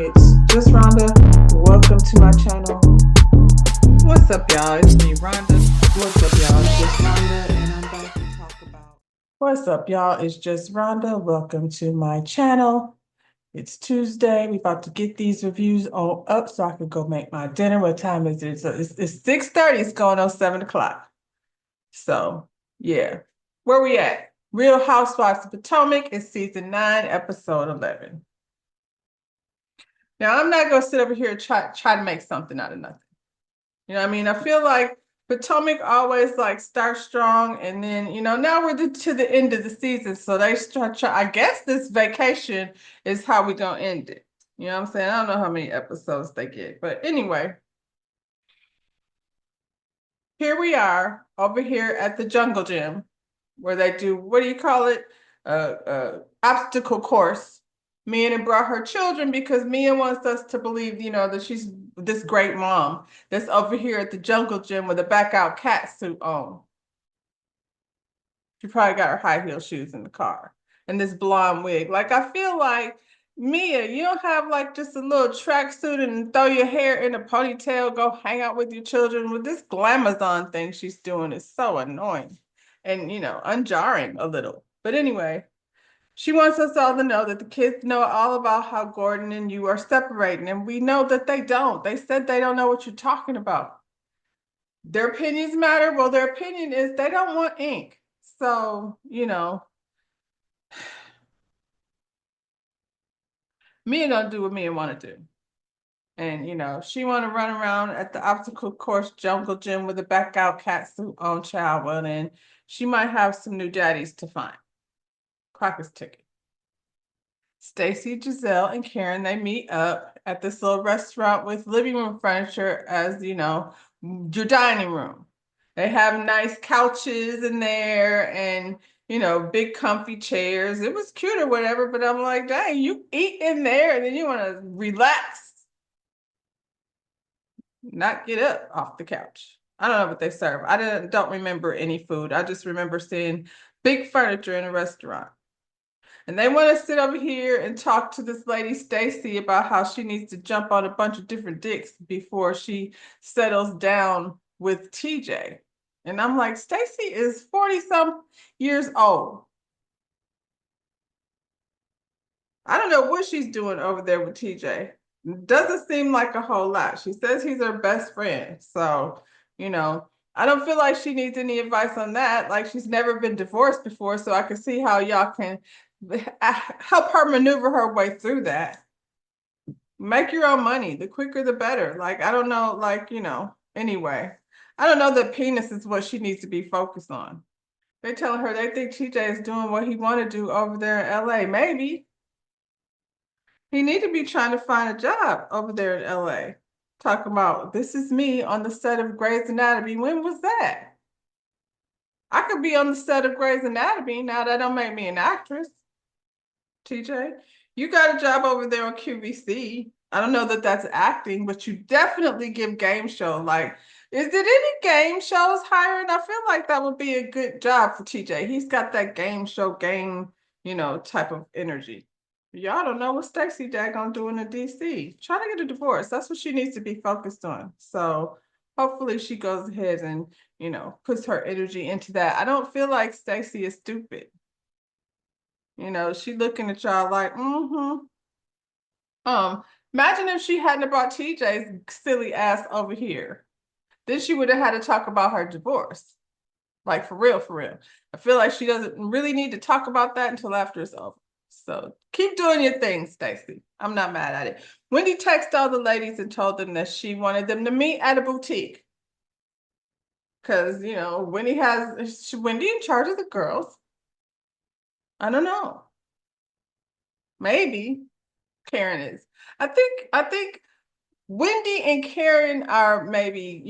It's just Rhonda. Welcome to my channel. What's up, y'all? It's me, Rhonda. What's up, y'all? It's just Rhonda, and I'm back to talk about. What's up, y'all? It's just Rhonda. Welcome to my channel. It's Tuesday. We about to get these reviews all up so I can go make my dinner. What time is it? So it's 6:30. It's going on 7 o'clock. So yeah, where we at? Real Housewives of Potomac is season 9, episode 11. Now I'm not gonna sit over here and try to make something out of nothing. You know what I mean? I feel like Potomac always like starts strong, and then now we're to the end of the season, so they start. I guess this vacation is how we gonna end it. You know what I'm saying? I don't know how many episodes they get, but anyway, here we are over here at the Jungle Gym, where they do, what do you call it? Obstacle course. Mia brought her children because Mia wants us to believe, that she's this great mom that's over here at the Jungle Gym with a back out cat suit on. She probably got her high heel shoes in the car and this blonde wig. Like, I feel like, Mia, you don't have like just a little tracksuit and throw your hair in a ponytail, go hang out with your children. With this glamazon thing she's doing is so annoying and, unjarring a little. But anyway, she wants us all to know that the kids know all about how Gordon and you are separating, and we know that they don't. They said they don't know what you're talking about. Their opinions matter. Well, their opinion is they don't want ink. So, Mia don't do what Mia want to do. And, she want to run around at the obstacle course jungle gym with a back out cat suit on, child. Well, then she might have some new daddies to find. Crocker's ticket. Stacy, Giselle, and Karen, they meet up at this little restaurant with living room furniture as, your dining room. They have nice couches in there and, big comfy chairs. It was cute or whatever, but I'm like, dang, you eat in there and then you want to relax, not get up off the couch. I don't know what they serve. Don't remember any food. I just remember seeing big furniture in a restaurant. And they want to sit over here and talk to this lady, Stacy, about how she needs to jump on a bunch of different dicks before she settles down with TJ. And I'm like, Stacy is 40 some years old. I don't know what she's doing over there with TJ. Doesn't seem like a whole lot. She says he's her best friend. So, I don't feel like she needs any advice on that. Like, she's never been divorced before, so I can see how y'all can help her maneuver her way through that. Make your own money. The quicker, the better. Like, I don't know, anyway. I don't know that penis is what she needs to be focused on. They telling her they think TJ is doing what he want to do over there in LA. Maybe. He need to be trying to find a job over there in LA. Talking about, this is me on the set of Grey's Anatomy. When was that? I could be on the set of Grey's Anatomy. Now that don't make me an actress. TJ, you got a job over there on QVC. I don't know that that's acting, but you definitely give game show. Like, is it any game shows hiring? I feel like that would be a good job for TJ. He's got that game show game, type of energy. Y'all don't know what Stacey daggone doing in DC. Trying to get a divorce. That's what she needs to be focused on. So hopefully she goes ahead and, puts her energy into that. I don't feel like Stacey is stupid. She looking at y'all like, mm-hmm. Imagine if she hadn't brought TJ's silly ass over here. Then she would have had to talk about her divorce. Like, for real, for real. I feel like she doesn't really need to talk about that until after it's over. So keep doing your thing, Stacey. I'm not mad at it. Wendy texted all the ladies and told them that she wanted them to meet at a boutique. Because, Wendy in charge of the girls. I don't know. Maybe Karen is. I think Wendy and Karen are maybe,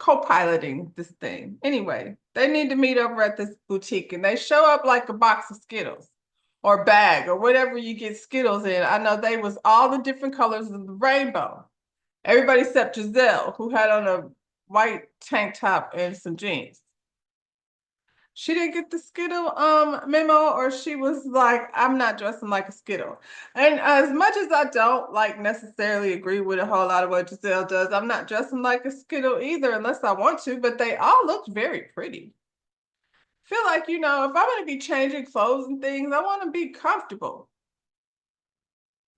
co-piloting this thing. Anyway, they need to meet over at this boutique and they show up like a box of Skittles or bag or whatever you get Skittles in. I know they was all the different colors of the rainbow. Everybody except Giselle, who had on a white tank top and some jeans. She didn't get the Skittle memo, or she was like, I'm not dressing like a Skittle. And as much as I don't like necessarily agree with a whole lot of what Giselle does, I'm not dressing like a Skittle either unless I want to, but they all look very pretty. Feel like, if I'm gonna be changing clothes and things, I want to be comfortable.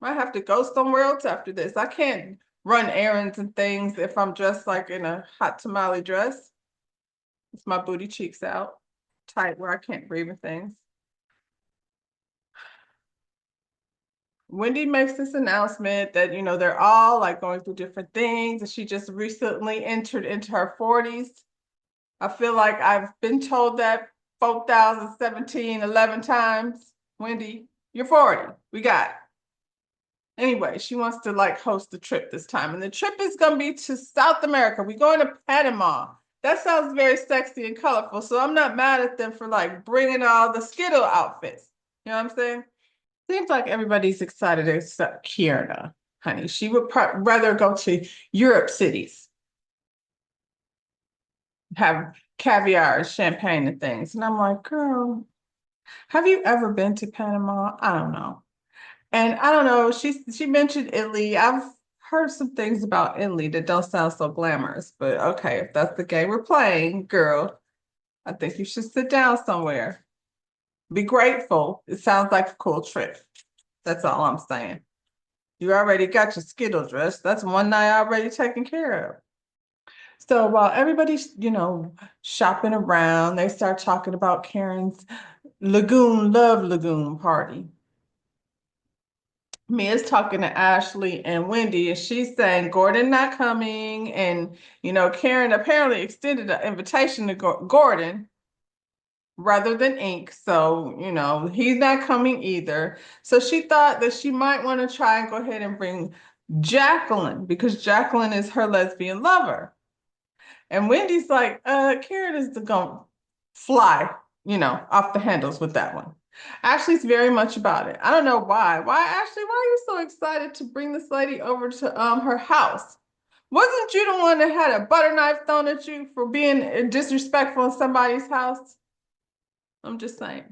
Might have to go somewhere else after this. I can't run errands and things if I'm dressed like in a hot tamale dress. It's my booty cheeks out, tight where I can't breathe and things. Wendy makes this announcement that, they're all like going through different things. And she just recently entered into her 40s. I feel like I've been told that 4,017, 11 times. Wendy, you're 40. We got it. Anyway, she wants to like host the trip this time. And the trip is going to be to South America. We're going to Panama. That sounds very sexy and colorful. So I'm not mad at them for like bringing all the Skittle outfits. You know what I'm saying? Seems like everybody's excited except Kierna, honey. She would rather go to Europe cities, have caviar, champagne, and things. And I'm like, girl, have you ever been to Panama? I don't know. And I don't know. She mentioned Italy. I've heard some things about Italy that don't sound so glamorous, but okay, if that's the game we're playing, girl, I think you should sit down somewhere. Be grateful. It sounds like a cool trip. That's all I'm saying. You already got your Skittle dress. That's one night already taken care of. So while everybody's, shopping around, they start talking about Karen's Love Lagoon party. Mia's talking to Ashley and Wendy, and she's saying Gordon not coming. And, Karen apparently extended an invitation to Gordon rather than Ink. So, he's not coming either. So she thought that she might want to try and go ahead and bring Jacqueline because Jacqueline is her lesbian lover. And Wendy's like, Karen is gonna fly, off the handles with that one. Ashley's very much about it. I don't know why. Why, Ashley, why are you so excited to bring this lady over to her house? Wasn't you the one that had a butter knife thrown at you for being disrespectful in somebody's house? I'm just saying.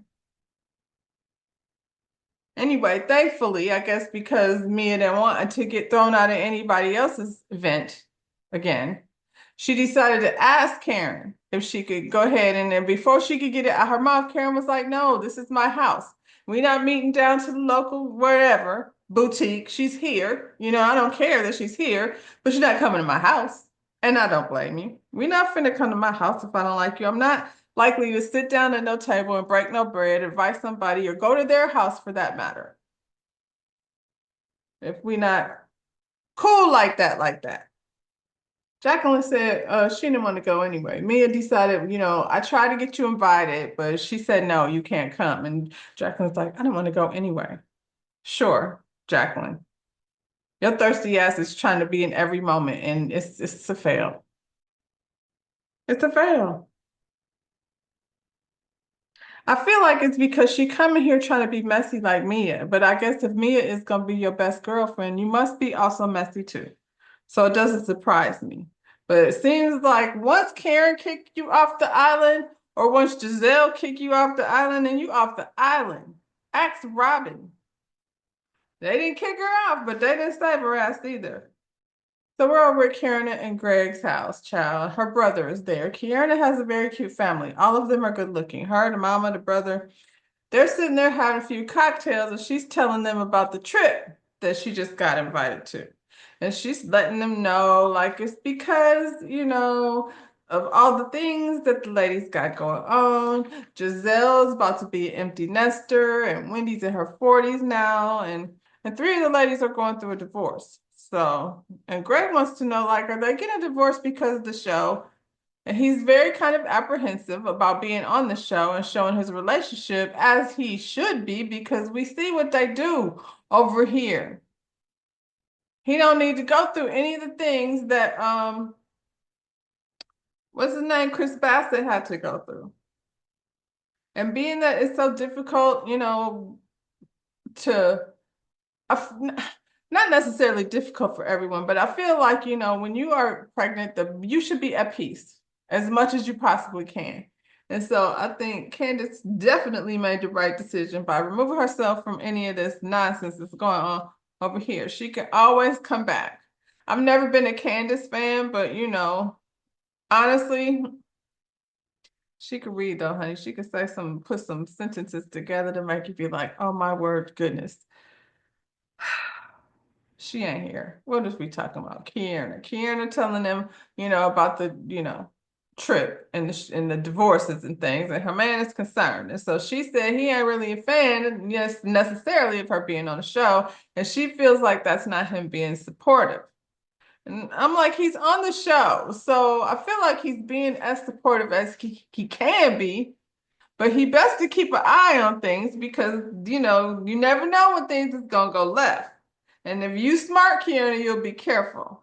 Anyway, thankfully, I guess because Mia didn't want to get thrown out of anybody else's event again, she decided to ask Karen if she could go ahead. And then before she could get it out her mouth, Karen was like, no, this is my house. We're not meeting down to the local wherever boutique. She's here. I don't care that she's here, but she's not coming to my house. And I don't blame you. We're not finna come to my house if I don't like you. I'm not likely to sit down at no table and break no bread, invite somebody, or go to their house for that matter. If we not cool like that, like that. Jacqueline said she didn't want to go anyway. Mia decided, I tried to get you invited, but she said, no, you can't come. And Jacqueline's like, I don't want to go anyway. Sure, Jacqueline. Your thirsty ass is trying to be in every moment, and it's a fail. It's a fail. I feel like it's because she coming here trying to be messy like Mia. But I guess if Mia is gonna be your best girlfriend, you must be also messy too. So it doesn't surprise me. But it seems like once Karen kicked you off the island, or once Giselle kicked you off the island, and you off the island. Ask Robin. They didn't kick her off, but they didn't save her ass either. So we're over at Karen and Greg's house, child. Her brother is there. Karen has a very cute family. All of them are good looking. Her, the mama, the brother. They're sitting there having a few cocktails, and she's telling them about the trip that she just got invited to. And she's letting them know, like, it's because, of all the things that the ladies got going on. Giselle's about to be an empty nester, and Wendy's in her 40s now, and three of the ladies are going through a divorce. So, and Greg wants to know, like, are they getting a divorce because of the show? And he's very kind of apprehensive about being on the show and showing his relationship as he should be because we see what they do over here. He don't need to go through any of the things that what's his name, Chris Bassett had to go through. And being that it's so difficult, to not necessarily difficult for everyone, but I feel like, when you are pregnant, you should be at peace as much as you possibly can. And so I think Candace definitely made the right decision by removing herself from any of this nonsense that's going on over here. She can always come back. I've never been a Candace fan, but honestly, she could read though, honey. She could say some, put some sentences together to make you be like, oh my word, goodness. She ain't here. What is we talking about? Kierna telling them, about the, trip and and the divorces and things, and her man is concerned. And so she said he ain't really a fan, yes, necessarily of her being on the show, and she feels like that's not him being supportive. And I'm like, he's on the show, so I feel like he's being as supportive as he can be. But he best to keep an eye on things because, you never know when things is gonna go left. And if you smart, Kieran, you'll be careful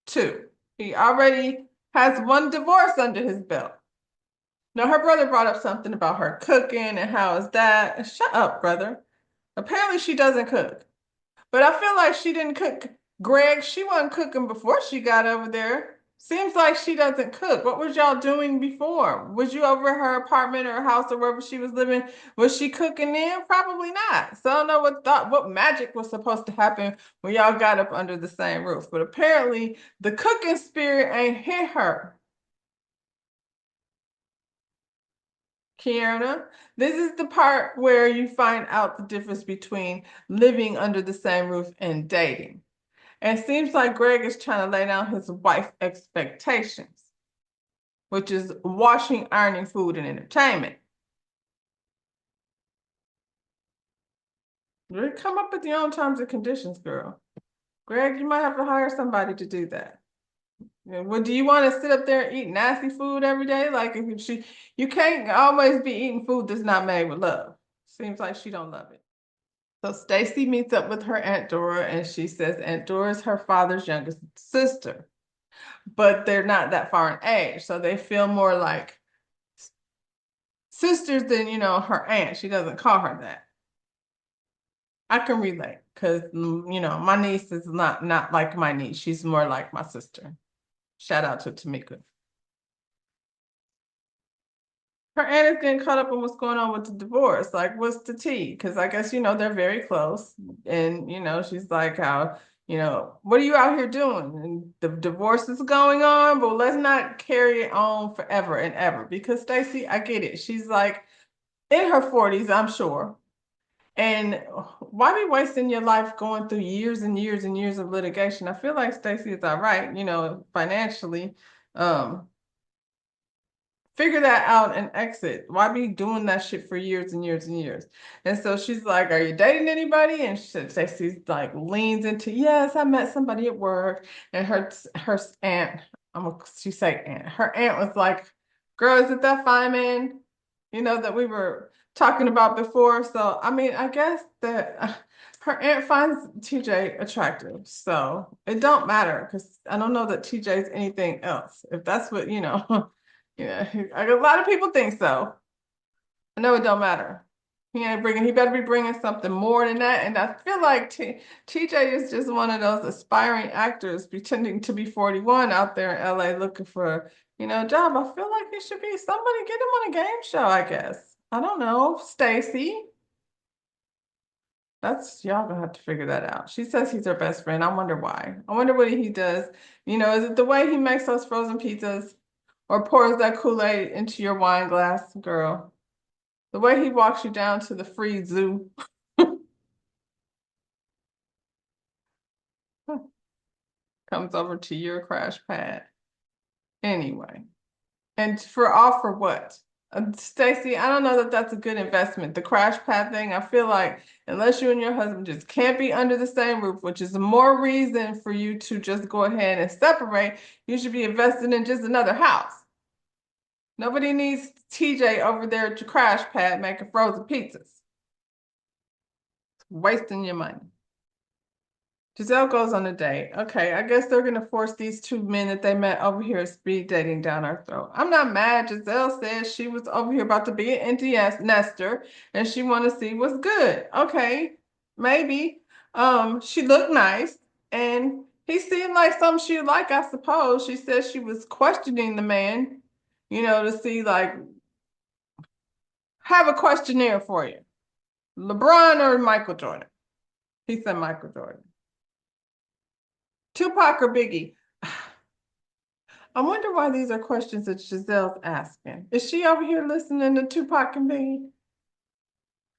too. He already has one divorce under his belt. Now, her brother brought up something about her cooking and how is that? Shut up, brother. Apparently, she doesn't cook. But I feel like she didn't cook. Greg, she wasn't cooking before she got over there. Seems like she doesn't cook. What was y'all doing before? Was you over at her apartment or house or wherever she was living? Was she cooking then? Probably not. So I don't know what magic was supposed to happen when y'all got up under the same roof. But apparently the cooking spirit ain't hit her. Kiana, this is the part where you find out the difference between living under the same roof and dating. And it seems like Greg is trying to lay down his wife expectations, which is washing, ironing, food, and entertainment. You come up with your own terms and conditions, girl. Greg, you might have to hire somebody to do that. Well, do you want to sit up there and eat nasty food every day? Like if you can't always be eating food that's not made with love. Seems like she don't love it. So Stacy meets up with her Aunt Dora, and she says Aunt Dora is her father's youngest sister, but they're not that far in age, so they feel more like sisters than her aunt. She doesn't call her that. I can relate because my niece is not like my niece. She's more like my sister. Shout out to Tamika. Her aunt is getting caught up in what's going on with the divorce. Like, what's the tea? Because I guess they're very close, and she's like, how what are you out here doing? And the divorce is going on, but let's not carry it on forever and ever. Because Stacy, I get it. She's like in her 40s, I'm sure. And why be wasting your life going through years and years and years of litigation? I feel like Stacey is all right, financially. Um, Figure that out and exit. Why be doing that shit for years and years and years? And so she's like, are you dating anybody? And Stacey's like leans into, yes, I met somebody at work. And her aunt, she say aunt, her aunt was like, girl, is it that fine man, that we were talking about before? So I mean, I guess that her aunt finds TJ attractive. So it don't matter because I don't know that TJ's anything else. If that's what, yeah, a lot of people think so. I know it don't matter. He better be bringing something more than that. And I feel like TJ is just one of those aspiring actors pretending to be 41 out there in LA looking for, a job. I feel like he should be somebody get him on a game show, I guess. I don't know. Stacy. That's y'all gonna have to figure that out. She says he's her best friend. I wonder why. I wonder what he does. Is it the way he makes those frozen pizzas? Or pours that Kool-Aid into your wine glass, girl. The way he walks you down to the free zoo. Comes over to your crash pad. Anyway. And for what? Stacey, I don't know that that's a good investment. The crash pad thing, I feel like unless you and your husband just can't be under the same roof, which is more reason for you to just go ahead and separate, you should be investing in just another house. Nobody needs TJ over there to crash pad making frozen pizzas. Wasting your money. Giselle goes on a date. Okay, I guess they're gonna force these two men that they met over here speed dating down our throat. I'm not mad. Giselle says she was over here about to be an empty nester and she want to see what's good. Okay, maybe. She looked nice and he seemed like something she like, I suppose. She said she was questioning the man, to see like Have a questionnaire for you. LeBron or Michael Jordan? He said Michael Jordan. Tupac or Biggie? I wonder why these are questions that Giselle's asking. Is she over here listening to Tupac and Biggie?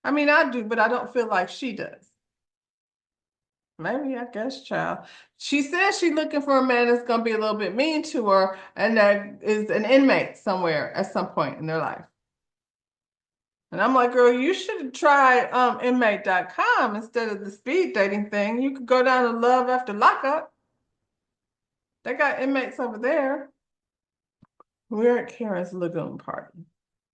I mean, I do, but I don't feel like she does. Maybe, I guess, child. She says she's looking for a man that's going to be a little bit mean to her and that is an inmate somewhere at some point in their life. And I'm like, girl, you should try inmate.com instead of the speed dating thing. You could go down to Love After Lockup. They got inmates over there. We're at Karen's Lagoon party.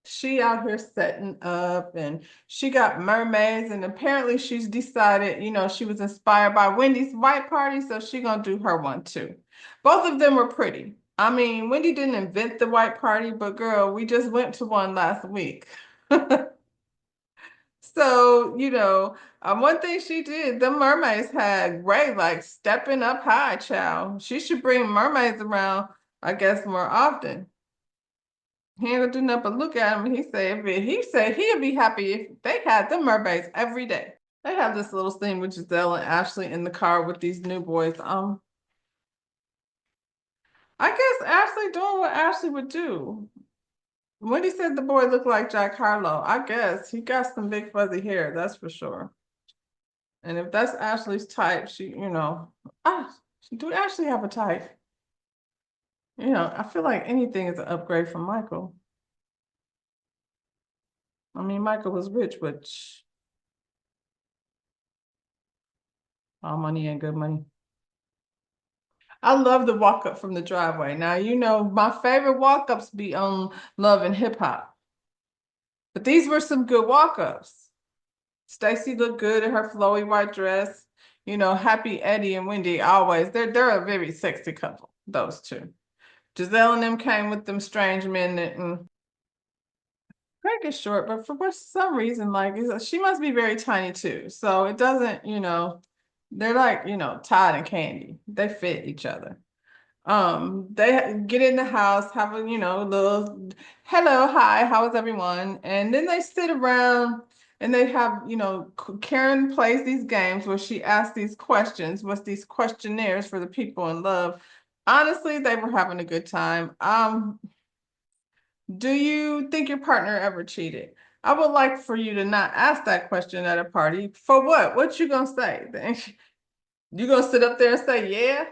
She out here setting up and she got mermaids and apparently she's decided, she was inspired by Wendy's white party, so she gonna do her one too. Both of them were pretty. I mean, Wendy didn't invent the white party, but girl, we just went to one last week. So, one thing she did, the mermaids had Ray like stepping up high, child. She should bring mermaids around, I guess, more often. He ain't gonna do nothing but look at him and he said he'd be happy if they had the mermaids every day. They have this little scene with Giselle and Ashley in the car with these new boys. I guess Ashley doing what Ashley would do. When he said the boy looked like Jack Harlow, I guess he got some big fuzzy hair, that's for sure. And if that's Ashley's type, do Ashley have a type? I feel like anything is an upgrade from Michael. I mean, Michael was rich, but all money ain't good money. I love the walk up from the driveway. Now, my favorite walk ups be on Love and Hip Hop, but these were some good walk ups. Stacy looked good in her flowy white dress. Happy Eddie and Wendy always. They're a very sexy couple, those two. Giselle and them came with them strange men that Greg is short, but for some reason, like she must be very tiny too. So it doesn't, they're like, Todd and Candy. They fit each other. They get in the house, have a, little hello, hi, how is everyone? And then they sit around and they have, Karen plays these games where she asks these questions, what's these questionnaires for the people in love. Honestly, they were having a good time. Do you think your partner ever cheated? I would like for you to not ask that question at a party. For what? What you gonna say? You gonna sit up there and say, yeah?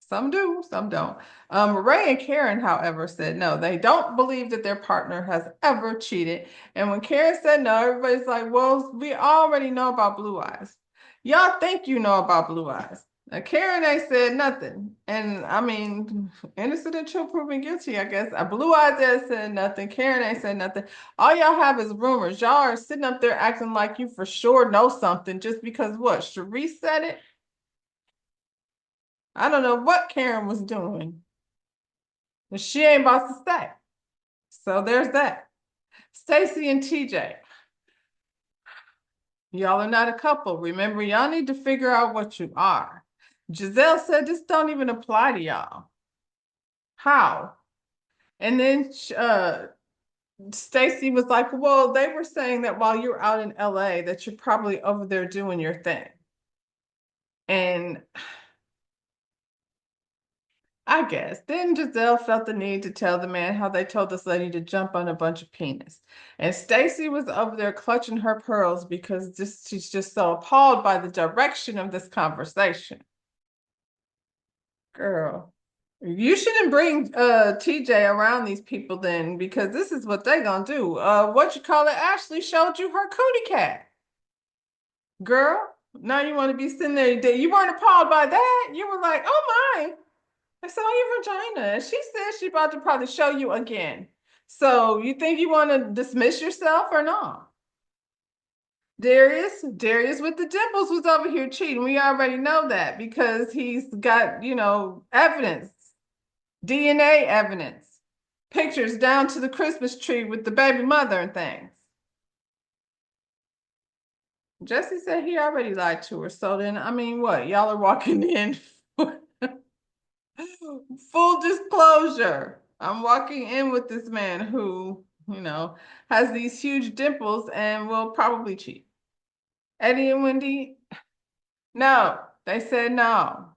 Some do, some don't. Ray and Karen, however, said no. They don't believe that their partner has ever cheated. And when Karen said no, everybody's like, well, we already know about blue eyes. Y'all think you know about blue eyes. Now, Karen ain't said nothing. And I mean, innocent until proven guilty, I guess. Blue eyes ain't said nothing. Karen ain't said nothing. All y'all have is rumors. Y'all are sitting up there acting like you for sure know something just because what? Cherie said it? I don't know what Karen was doing. And she ain't about to stay. So there's that. Stacy and TJ. Y'all are not a couple. Remember, y'all need to figure out what you are. Giselle said this don't even apply to y'all. How? And then Stacy was like, well, they were saying that while you're out in LA, that you're probably over there doing your thing. And I guess. Then Giselle felt the need to tell the man how they told this lady to jump on a bunch of penis. And Stacy was over there clutching her pearls because she's just so appalled by the direction of this conversation. Girl, you shouldn't bring TJ around these people then because this is what they gonna do. What you call it? Ashley showed you her cootie cat. Girl, now you want to be sitting there. You weren't appalled by that. You were like, oh my. I saw your vagina. She said she's about to probably show you again. So you think you want to dismiss yourself or not? Darius with the dimples was over here cheating. We already know that because he's got, evidence, DNA evidence, pictures down to the Christmas tree with the baby mother and things. Jesse said he already lied to her. So then, I mean, what? Y'all are walking in. Full disclosure. I'm walking in with this man who you know, has these huge dimples and will probably cheat. Eddie and Wendy, no, they said no.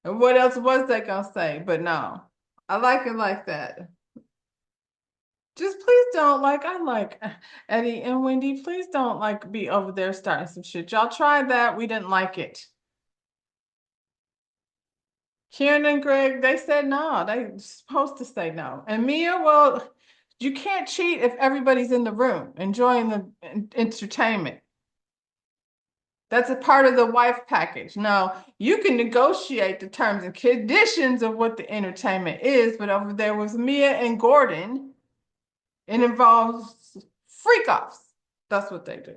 And what else was they gonna say? But no, I like it like that. Just please don't like, I like Eddie and Wendy. Please don't like be over there starting some shit. Y'all tried that. We didn't like it. Kieran and Greg, they said no. They supposed to say no. And Mia, well, you can't cheat if everybody's in the room enjoying the entertainment. That's a part of the wife package. Now, you can negotiate the terms and conditions of what the entertainment is, but over there was Mia and Gordon. It involves freak offs. That's what they do.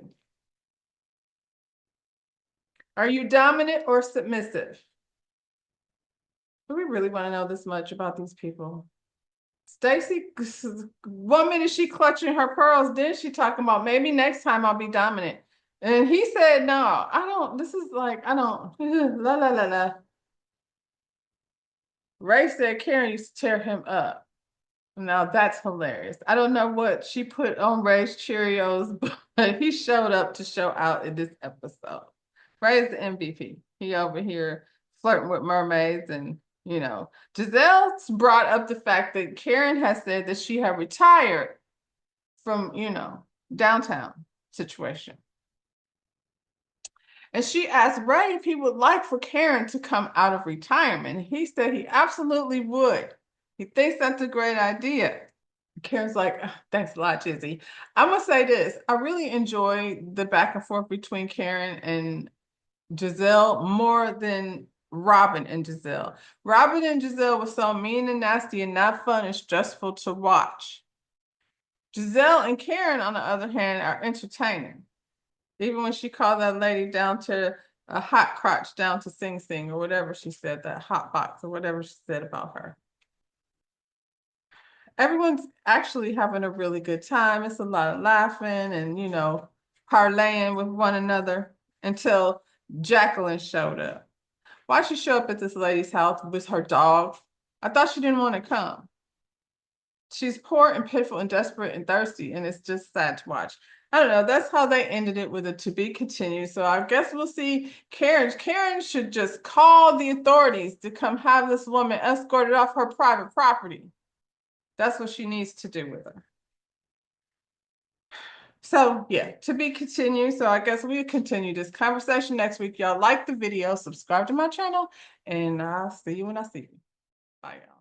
Are you dominant or submissive? Do we really want to know this much about these people? Stacy, 1 minute she clutching her pearls, then she talking about maybe next time I'll be dominant. And he said, no, I don't, this is like, I don't, la la la la. Ray said Karen used to tear him up. Now that's hilarious. I don't know what she put on Ray's Cheerios, but he showed up to show out in this episode. Ray's the MVP. He over here flirting with mermaids and, Giselle brought up the fact that Karen has said that she had retired from, downtown situation. And she asked Ray if he would like for Karen to come out of retirement. He said he absolutely would. He thinks that's a great idea. Karen's like, thanks a lot, Jizzy. I'm gonna say this. I really enjoy the back and forth between Karen and Giselle more than Robin and Giselle. Robin and Giselle was so mean and nasty and not fun and stressful to watch. Giselle and Karen, on the other hand, are entertaining. Even when she called that lady down to a hot crotch down to Sing Sing or whatever she said, that hot box or whatever she said about her. Everyone's actually having a really good time. It's a lot of laughing and, parlaying with one another until Jacqueline showed up. Why'd she show up at this lady's house with her dog? I thought she didn't want to come. She's poor and pitiful and desperate and thirsty, and it's just sad to watch. I don't know. That's how they ended it with a to be continued. So I guess we'll see Karen. Karen should just call the authorities to come have this woman escorted off her private property. That's what she needs to do with her. So yeah, to be continued. So I guess we'll continue this conversation next week. Y'all like the video, subscribe to my channel, and I'll see you when I see you. Bye, y'all.